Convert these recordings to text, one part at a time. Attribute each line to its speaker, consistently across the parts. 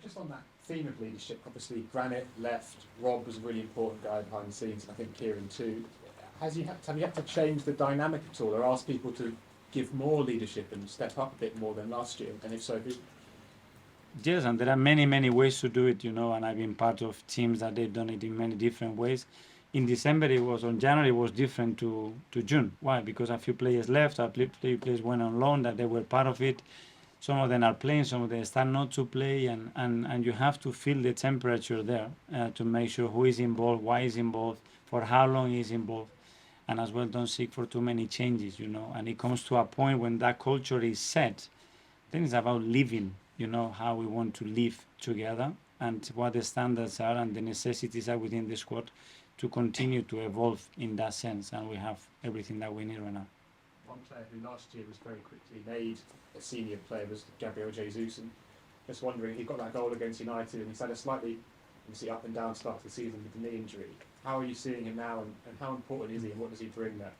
Speaker 1: Just on that theme of leadership, obviously Granit left, Rob was a really important guy behind the scenes, and I think Kieran too. Have you had to change the dynamic at all, or ask people to give more leadership and step up a bit more than last year? And if so, who?
Speaker 2: Yes, and there are many, many ways to do it, and I've been part of teams that they've done it in many different ways. In December on January it was different to June. Why? Because a few players left, a few players went on loan, that they were part of it. Some of them are playing, some of them start not to play, and you have to feel the temperature there to make sure who is involved, why is involved, for how long is involved, and as well don't seek for too many changes, And it comes to a point when that culture is set, then it's about living, how we want to live together and what the standards are and the necessities are within the squad to continue to evolve in that sense, and we have everything that we need right now.
Speaker 1: One player who last year was very quickly made a senior player was Gabriel Jesus, and just wondering, he got that goal against United and he's had a slightly obviously up and down start to the season with the knee injury. How are you seeing him now, and how important is he, and what does he bring there?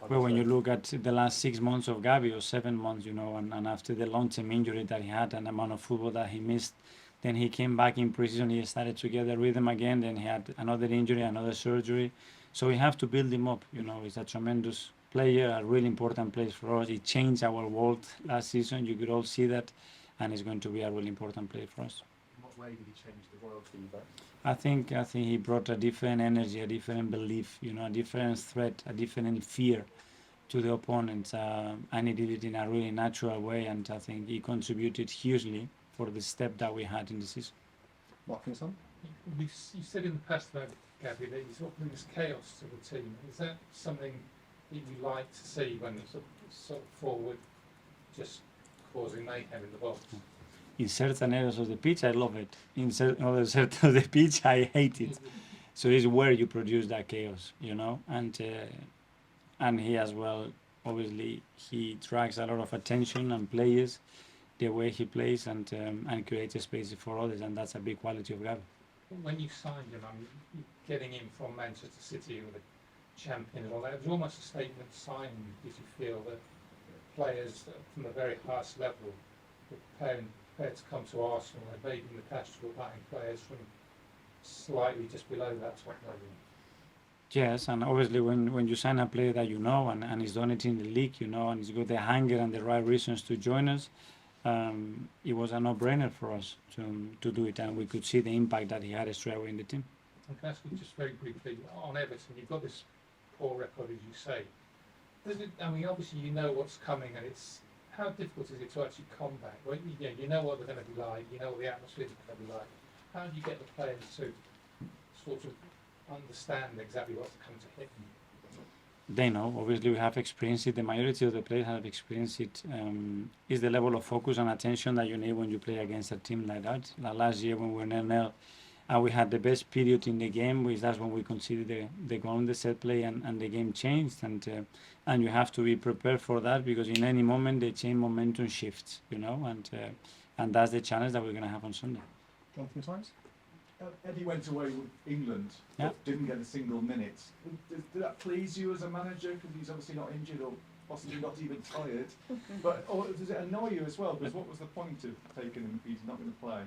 Speaker 2: Well, when you look at the last 6 months of Gabi, or 7 months, and after the long-term injury that he had and the amount of football that he missed, then he came back in pre-season, he started to get the rhythm again, then he had another injury, another surgery. So we have to build him up, he's a tremendous player, a really important player for us. He changed our world last season, you could all see that, and he's going to be a really important player for us.
Speaker 1: In what way did he change the world for you both?
Speaker 2: I think he brought a different energy, a different belief, a different threat, a different fear to the opponents, and he did it in a really natural way, and I think he contributed hugely for the step that we had in the season.
Speaker 1: Markinson?
Speaker 3: You said in the past about Gabby that he's offering this chaos to the team. Is that something that you like to see when he's sort of forward, just causing mayhem in the box?
Speaker 2: In certain areas of the pitch, I love it. In certain others of the pitch, I hate it. So it's where you produce that chaos, and he as well, obviously, he attracts a lot of attention and players, the way he plays and creates space for others, and that's a big quality of Gabi.
Speaker 3: When you signed him, getting him from Manchester City with a champion and all that, it was almost a statement signing. Did you feel that players from the very highest level were prepared to come to Arsenal, and maybe in the past were buying players from slightly just below that top level?
Speaker 2: Yes, and obviously when you sign a player that and he's done it in the league, and he's got the hunger and the right reasons to join us, it was a no-brainer for us to do it, and we could see the impact that he had straight away in the team.
Speaker 3: And can I ask you just very briefly, on Everton, you've got this poor record, as you say. Obviously you know what's coming, and how difficult is it to actually combat? Well, you know what they're going to be like, you know what the atmosphere is going to be like. How do you get the players to sort of understand exactly what's coming to hit them?
Speaker 2: They know. Obviously, we have experienced it. The majority of the players have experienced it. Is the level of focus and attention that you need when you play against a team like that. Like last year when we were in NL, and we had the best period in the game, which that's when we conceded the goal in the set play, and the game changed. And you have to be prepared for that, because in any moment the chain momentum shifts, and that's the challenge that we're going to have on Sunday.
Speaker 1: Jonathan Times?
Speaker 4: Eddie went away with England, but didn't get a single minute. Did that please you as a manager? Because he's obviously not injured, or possibly not even tired. Or does it annoy you as well? Because what was the point of taking him if he's not going to play?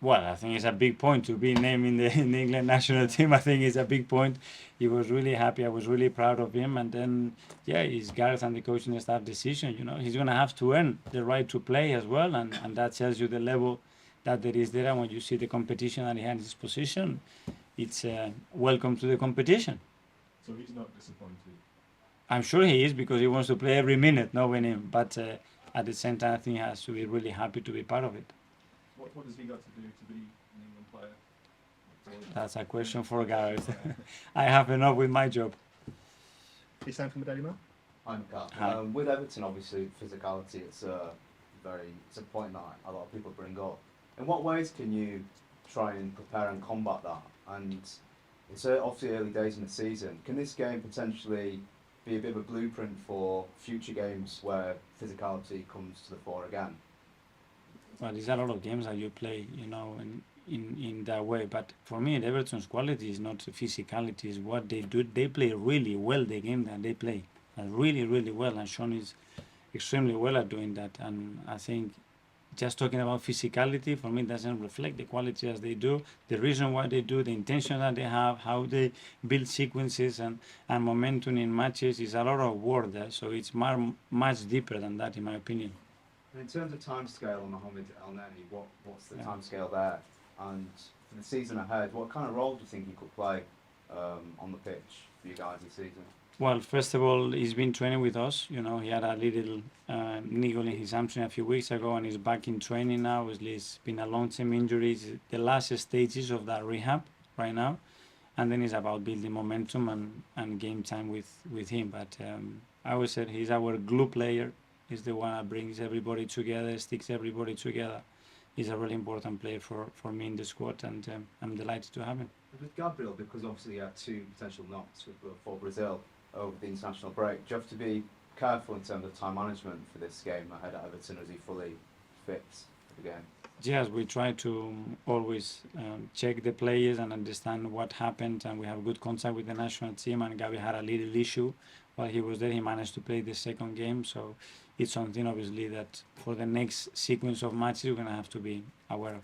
Speaker 2: Well, I think it's a big point to be named in the England national team. I think it's a big point. He was really happy. I was really proud of him. And then, it's Gareth and the coaching staff decision. He's going to have to earn the right to play as well, and that tells you the level that there is there. And when you see the competition that he has in his position, it's welcome to the competition.
Speaker 4: So he's not disappointed?
Speaker 2: I'm sure he is, because he wants to play every minute, knowing him. But at the same time, I think he has to be really happy to be part of it.
Speaker 4: What has he got to do to be an England player?
Speaker 2: That's a question for Gareth. I have enough with my job.
Speaker 1: Is Sam from the Daily Mail?
Speaker 5: I'm Kat. With Everton, obviously, physicality, it's a point that a lot of people bring up. In what ways can you try and prepare and combat that? And it's obviously early days in the season. Can this game potentially be a bit of a blueprint for future games where physicality comes to the fore again?
Speaker 2: Well, there's a lot of games that you play, in that way. But for me, Everton's quality is not physicality, it's what they do. They play really well the game that they play, really, really well. And Sean is extremely well at doing that. And I think just talking about physicality, for me, doesn't reflect the quality as they do, the reason why they do, the intention that they have, how they build sequences and momentum in matches is a lot of work there. So it's much deeper than that, in my opinion.
Speaker 5: And in terms of timescale on Mohamed Elneny, what's the
Speaker 2: Yeah.
Speaker 5: timescale there? And for the season ahead, what kind of role do you think he could play on the pitch for you guys this season?
Speaker 2: Well, first of all, he's been training with us. You know, he had a little niggle in his hamstring a few weeks ago, and he's back in training now. Obviously, it's been a long-term injury. It's the last stages of that rehab right now, and then it's about building momentum and game time with him. But I always said he's our glue player. He's the one that brings everybody together, sticks everybody together. He's a really important player for me in the squad, and I'm delighted to have him.
Speaker 5: With Gabriel, because obviously he had 2 potential knocks for Brazil over the international break, do you have to be careful in terms of time management for this game ahead at Everton? Is he fully fit for the game?
Speaker 2: Yes, we try to always check the players and understand what happened, and we have good contact with the national team. And Gabi had a little issue while he was there. He managed to play the second game, so it's something obviously that for the next sequence of matches we're going to have to be aware of.